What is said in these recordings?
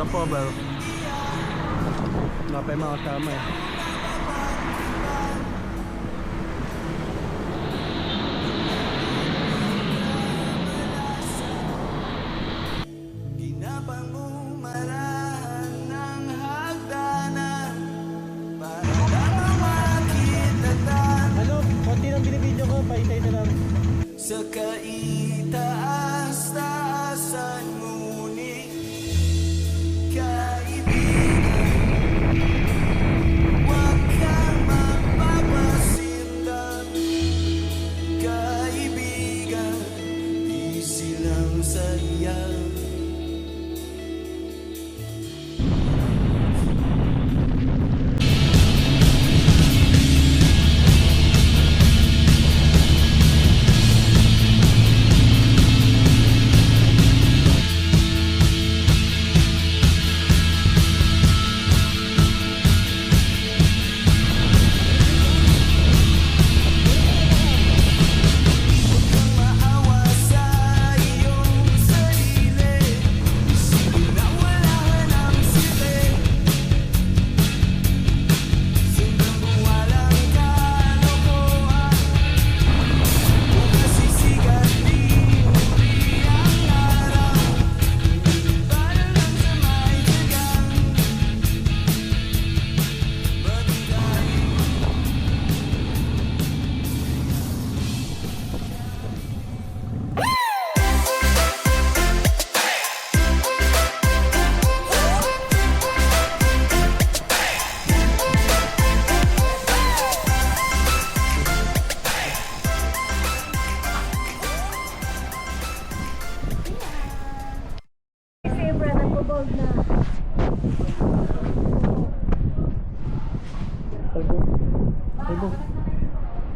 stopover. Wala pa yung mga kasama eh. Ano? Konti lang binibidyo ko, paisay na lang. Sa kaitaas-taasan ngunit kaibigan, huwag kang magpapasindak. Kaibigan, di silang sayang.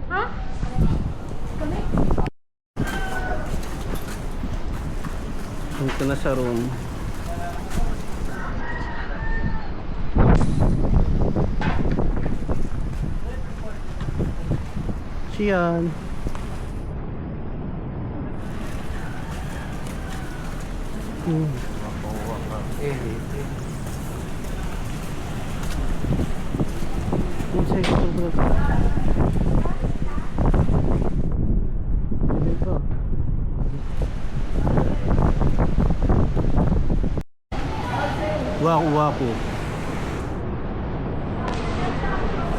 Ha? Kami? Dito na sa room. Siyan. Waku-waku.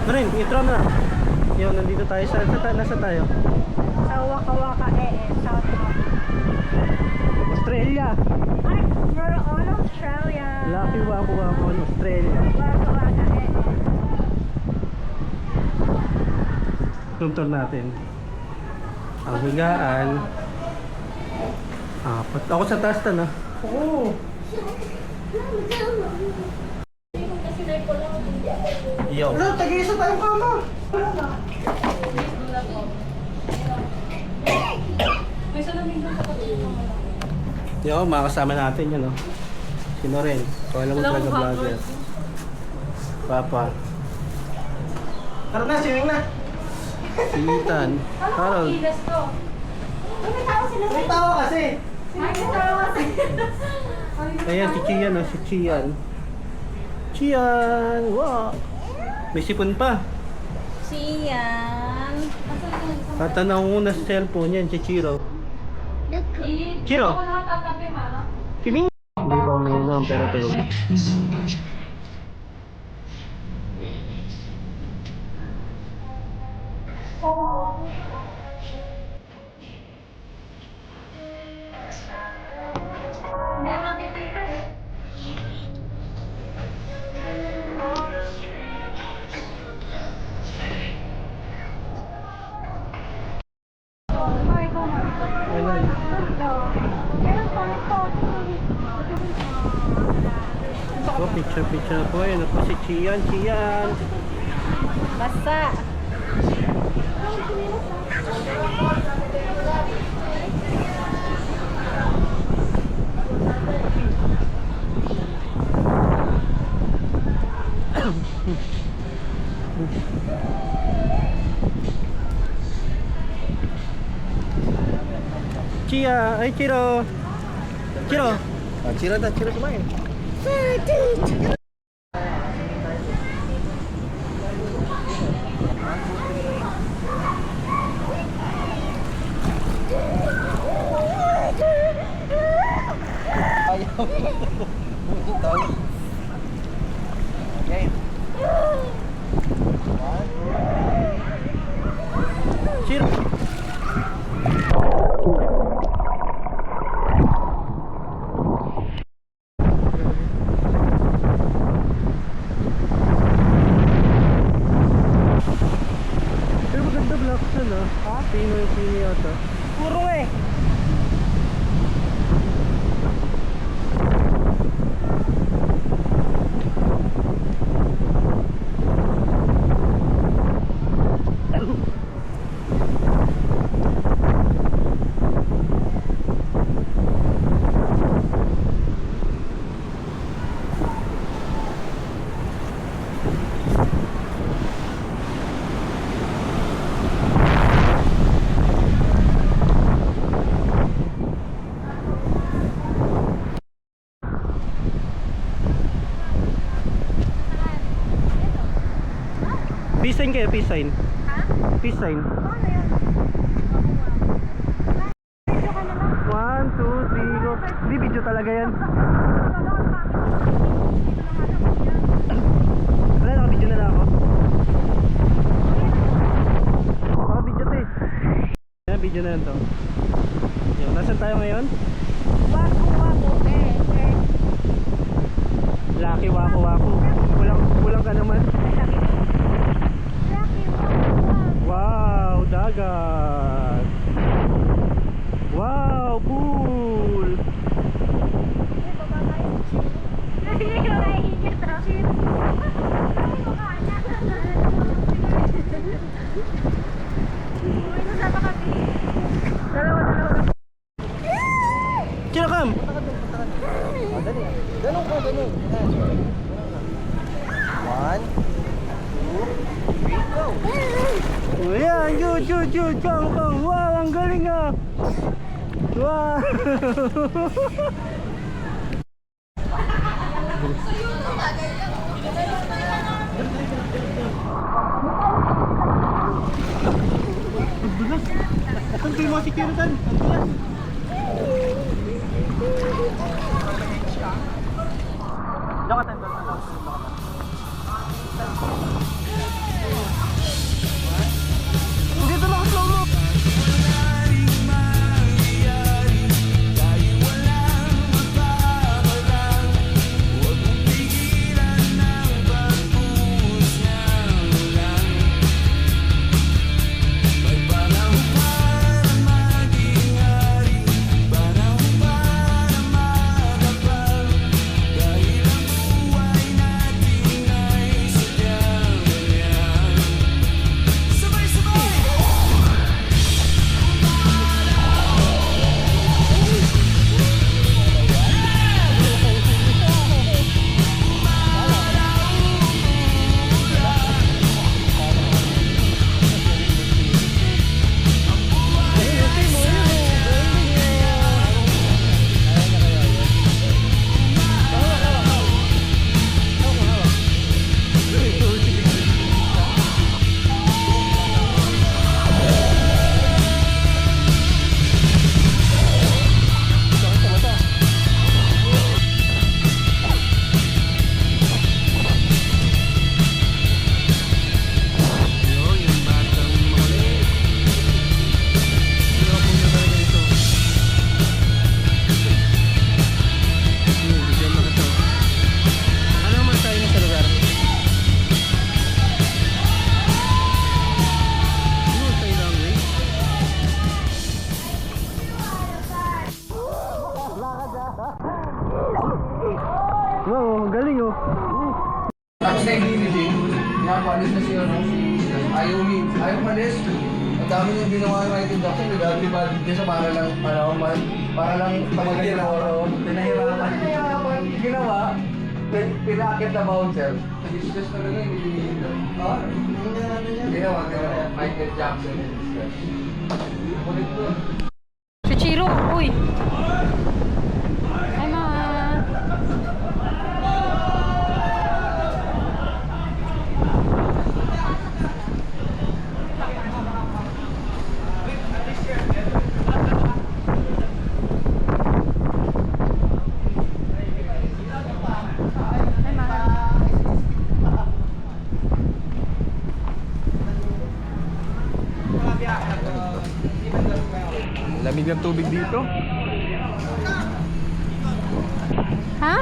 Rin, intro na. Yun, nandito tayo nasa tayo? Sa Waka Waka South Australia. Ay, we're on Australia. Lucky waku-waku in Australia. Waka Waka Room tour natin. Ang higaan. Ako sa taas na. Oo. Yo. Ano, tag-isa tayong kama. Yo, mga kasama natin yun, no? Sino rin? Kung alam mo talaga vlogger. Papa. Tara na, swimming na. Si Ethan. Carol. May tao sila. May tawa kasi. May tao kasi. Ayan, si Chian, no? Si Chian. Chian! Wow! May sipon pa. Si Ian. Tatanaw ko na sa cellphone yan, si Chiro. Chiro! Kiming! Hindi pa uminom, pero tulog. Oh, picture po. Ayan po si Chian. Chian! Basta. Chia! Ay, Chiro! Chiro! Chiro kumain. Ayaw. Tahu. Game. Cheer. Pero maganda black sun ah. Ha? Pino yung pino yata. Puro eh. Peace sign kayo, peace sign. Ha? Peace sign. Paano yun? Video ka naman. 1, 2, 3, go. Hindi, video talaga yan. Wala, naka-video na lang ako. Naka-video to eh. Yan, video na yan to. Yan, nasan tayo ngayon? Wako. Lucky wako. Kulang ka naman. Wow, dagat. Wow, pool. Sino kam? Ganun ka. 1, 2, 3, go! Ayan, good. Kam. Wow, ang galing ah. Wow. Ang dulas. Saan kayo mga security? Ang dulas. Dito lang slow mo. Wow, ang galing oh. Tapos na i-imaging, pinapalis na siya ng ayaw malis. Ang dami niyang ginawa ng right induction, nag-alibadid niya sa para lang tamagan ng oro. Pinahirapan. Ginawa, pinakit na bouncer. Discuss talaga yung ibigin doon. Ginawa, Michael Jackson. Kulit doon. Si Chiro, uy. Hi, Ma. ng tubig dito. Ha?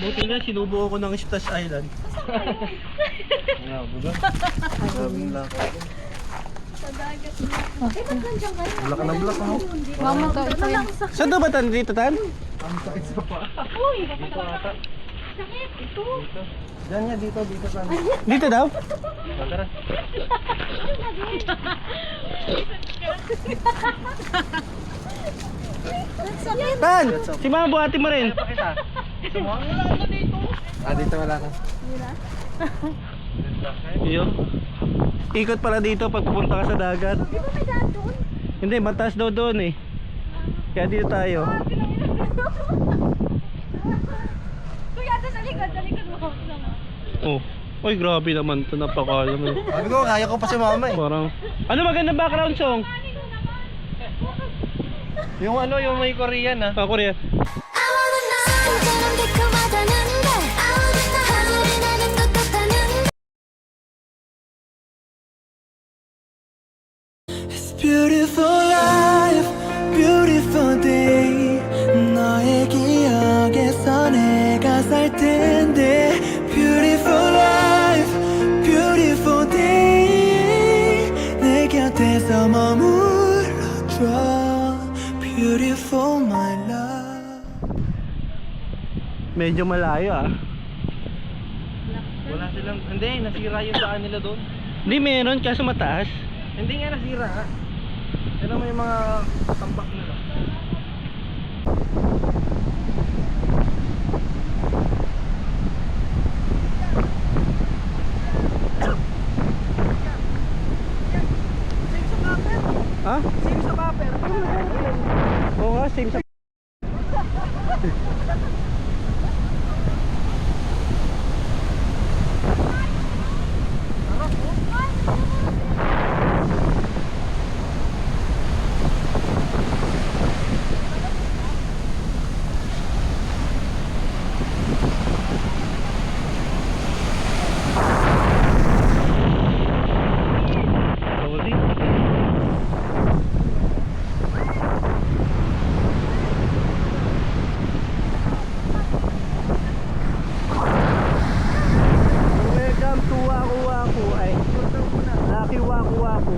Buti nga, sinubukan ko ng Splash Island. Bulak na bulak ako. Mama to, ito yun. Saan daw ba tan dito, Tan? Diyan nga, dito sana. Dito daw? Tara. Tan! Si Mama buhati mo rin. Dito wala ka. Iyo. Ikot pala dito pag pupunta ka sa dagat. Di ba may daan doon? Hindi, mataas daw doon eh. Kaya dito tayo. Kuya, sa likod mo. Oh. Uy, grabe naman ito. Napakala mo. Sabi ko, kaya ko pa si mama eh. Parang... Ano magandang background song? Yung yung may Korean ah. Ako rin. Beautiful life, beautiful day. 너의 기억에서 내가 살 텐데. Beautiful life, beautiful day. 내 곁에서 머물러줘. Beautiful my love. Medyo malayo ah. Wala silang, hindi, nasira yung daan nila doon. Hindi meron, kaso mataas. Hindi nga nasira ha. Pero may mga tambak nila. Ha? Same sa paper. Oo nga, same sa... Sorry. Welcome to Waku Waku. Ay, Lucky Waku Waku.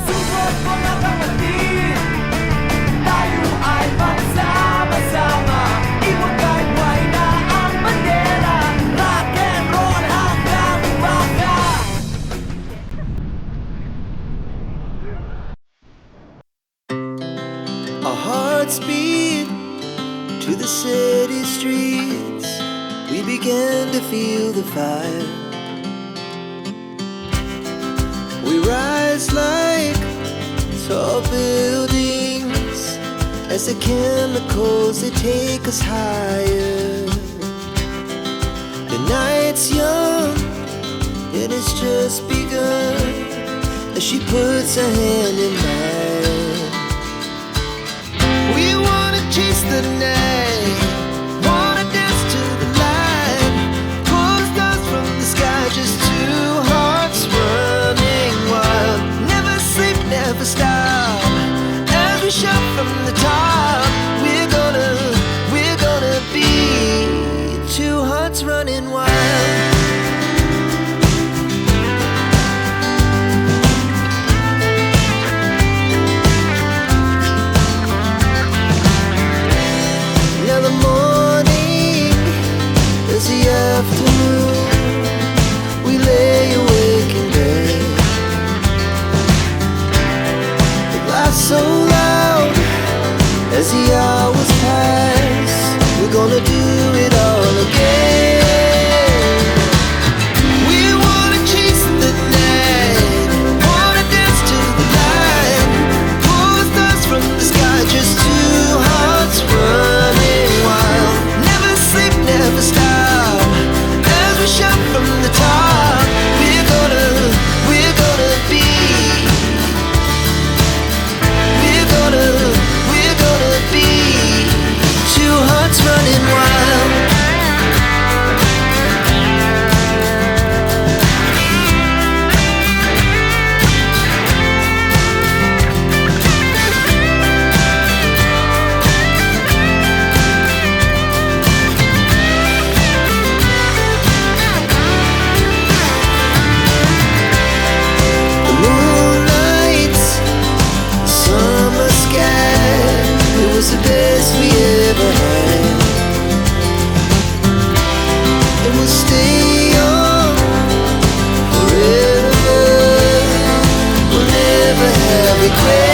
Suot mga kapatid, tayo ay magsama-sama. Iwagay-way na ang bandera, rock and roll hanggang umaga. Our hearts beat to the city streets. We began to feel the fire. We rise like tall buildings as the chemicals they take us higher. The night's young, it has just begun as she puts her hand in mine. We wanna chase the night, wanna dance to the light, pull stars from the sky, just two hearts running wild. Never sleep, never stop, as we shout from the top. We're gonna be two hearts running wild. Now the morning is the afternoon. We lay awake in bed. The glass so loud as the hours pass. We're gonna do it all again. We wanna chase the night, wanna was the best we ever had. And we'll stay on forever. We'll never have regrets.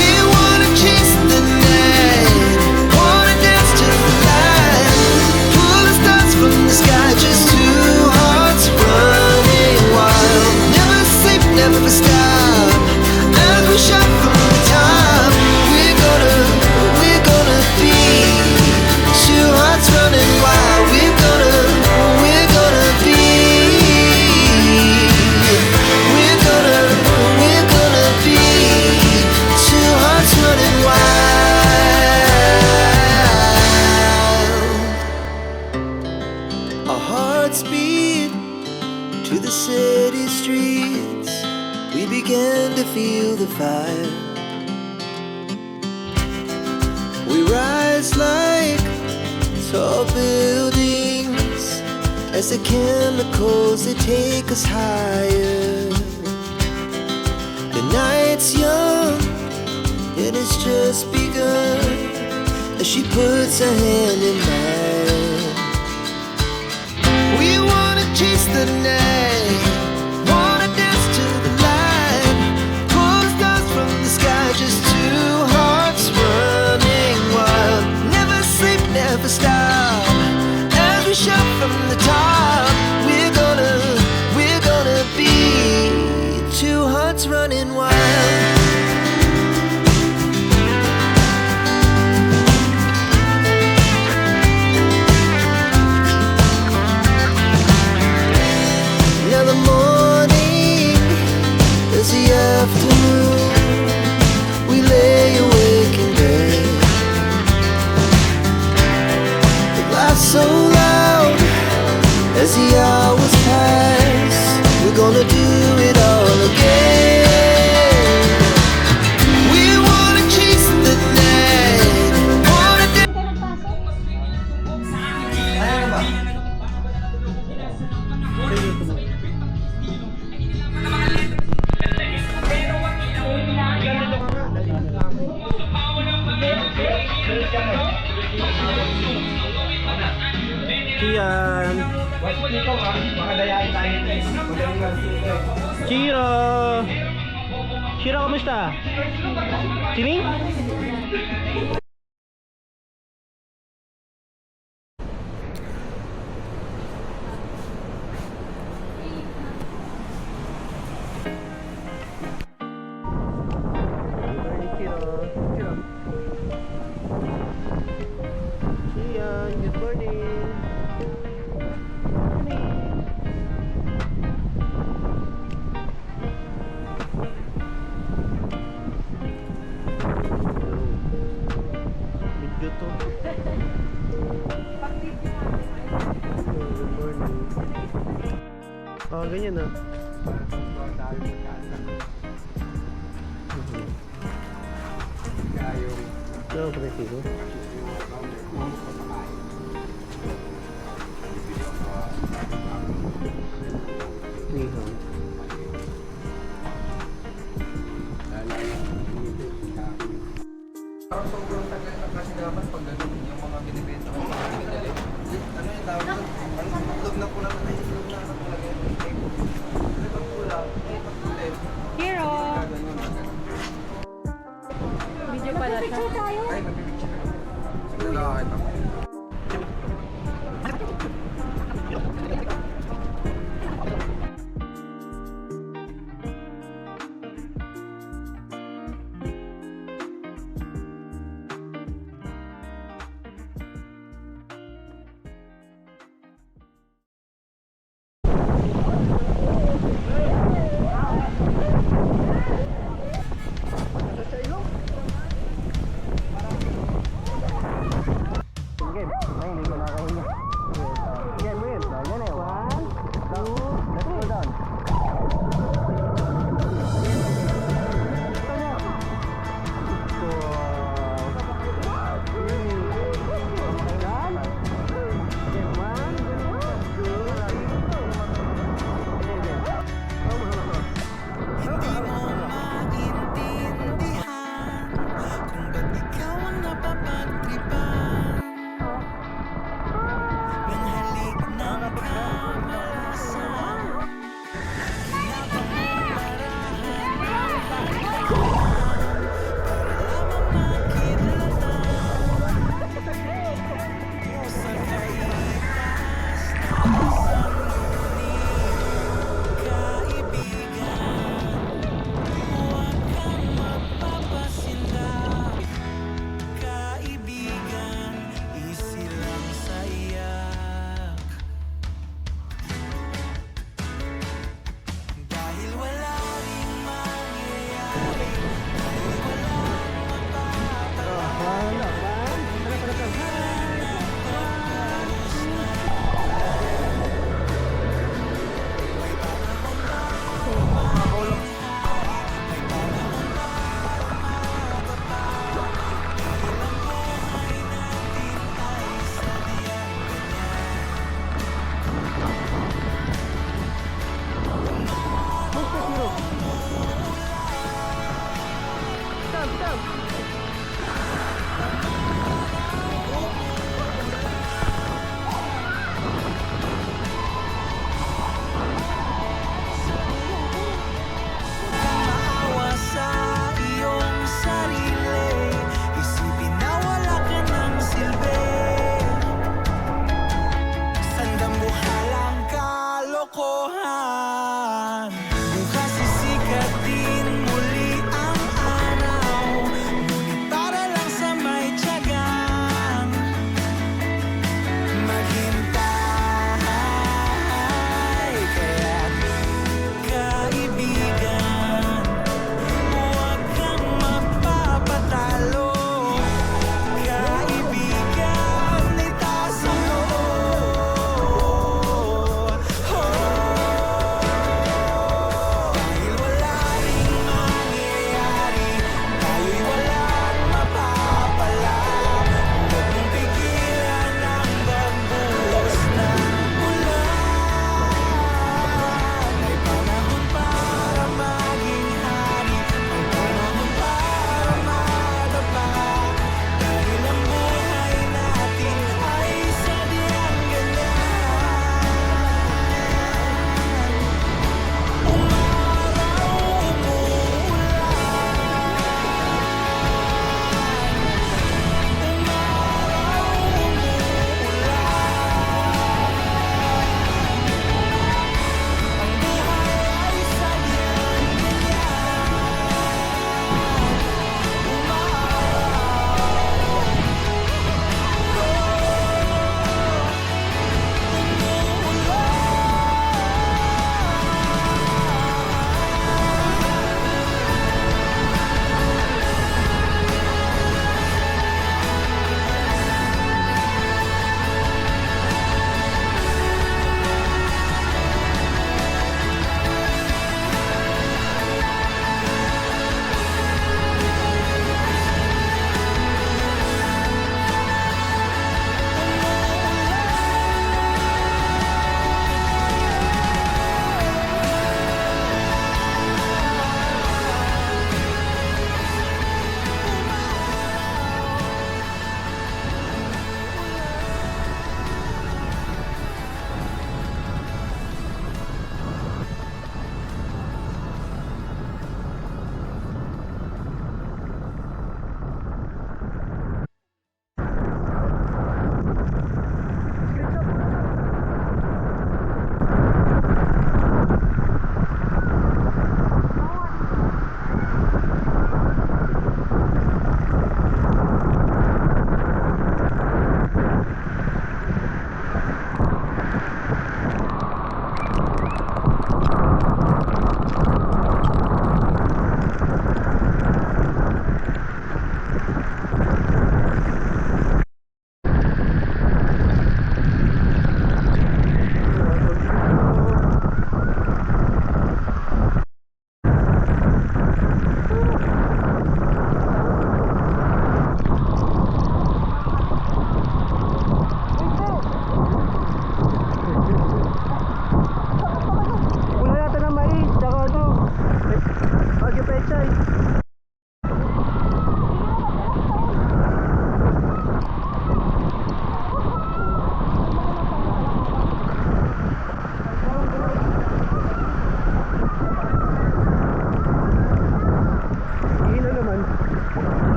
We wanna chase the night, wanna dance to the light, pull the stars from the sky, just two hearts running wild. Never sleep, never stop, as we shout from the top. We're gonna be two hearts running wild. We're gonna be. We're gonna be two hearts running wild. Our hearts beat to the city streets. We began to feel the fire. We rise like tall buildings as the chemicals they take us higher. The night's young and it's just begun as she puts her hand in mine. We wanna chase the night, wanna dance to the light, pull the stars from the sky, just two hearts running wild. Never sleep, never stop, as we shout from the top. We're gonna be two hearts running wild. Now the morning is the afternoon. We lay awake in bed. The laughs so loud as the hours pass. We're gonna do it all again. We wanna chase the night, wanna dance. Kian. Chiro. Chiro, kamusta? Sining? Good morning. Video to. Good morning. Oh, ganyan na. No, presigo. Parang sobrang tagal na kasi dapat pag ganun yung mga binibenta ko sa pinadali. Ano yung tawag doon? Ang itlog na pula na itlog na talaga yung tape. Ano pag pula? Ay, pag pulit. Hero. Ganun na ganun. Video pala siya. Ay, mag-picture na. Sige lang kahit ako.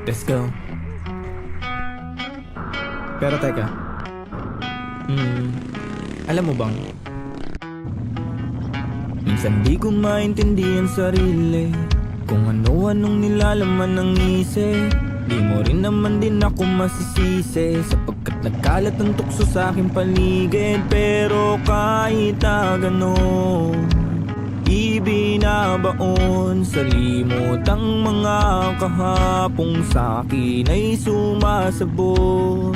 Let's go. Pero teka. Alam mo bang? Minsan di ko maintindihan sarili, kung ano-anong nilalaman ng isip. Di mo rin naman din ako masisisi, sapagkat nagkalat ang tukso sa aking paligid. Pero kahit na ganon, ibinabaon sa limot ang mga kahapong sa'kin ay sumasabon.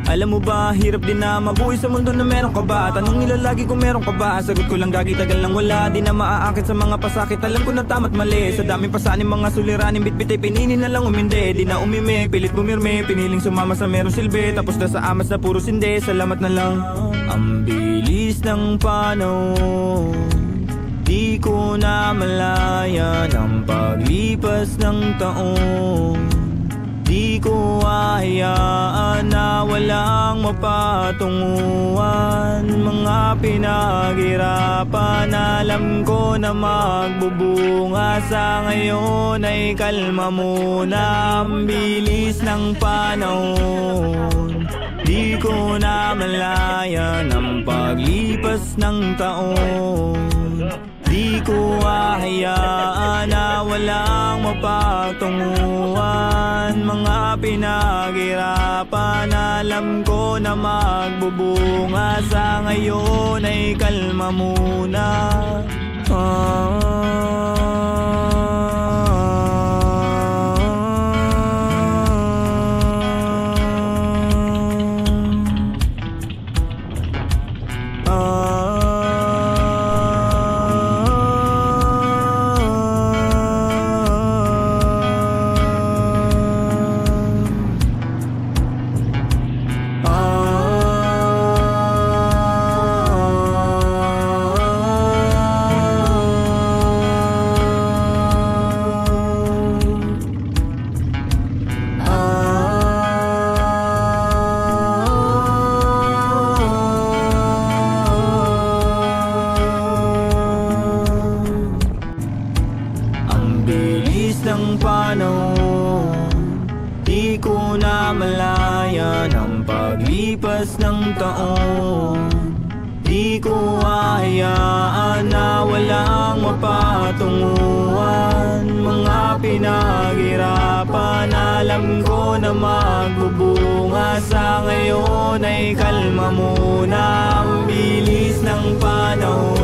Alam mo ba, hirap din na mabuhay sa mundo na meron ka ba? Tanong nila lagi kung meron ka ba? Sagot ko lang gagi, tagal lang wala. Di na maaakit sa mga pasakit, alam ko na tama't mali. Sa daming pasanin, mga suliranin, bitbit ay pinili na lang umindi. Di na umimik, pilit bumirme, piniling sumama sa merong silbi. Tapos na sa amas na puro sindi, salamat na lang. Ang bilis ng panahon, di ko na malayan ang paglipas ng taon. Di ko ahayaan na walang mapatunguhan. Mga pinaghirapan, alam ko na magbubunga. Sa ngayon ay kalma muna. Ang bilis ng panahon, di ko na malayan ang paglipas ng taon. Di ko ahayaan na walang mapagtunguhan. Mga pinaghirapan, alam ko na magbubunga. Sa ngayon ay kalma muna. Ng panahon, di ko na malayan ang paglipas ng taon. Di ko ahayaan na walang mapatunguhan. Mga pinaghirapan, alam ko na magbubunga. Sa ngayon ay kalma muna. Ang bilis ng panahon,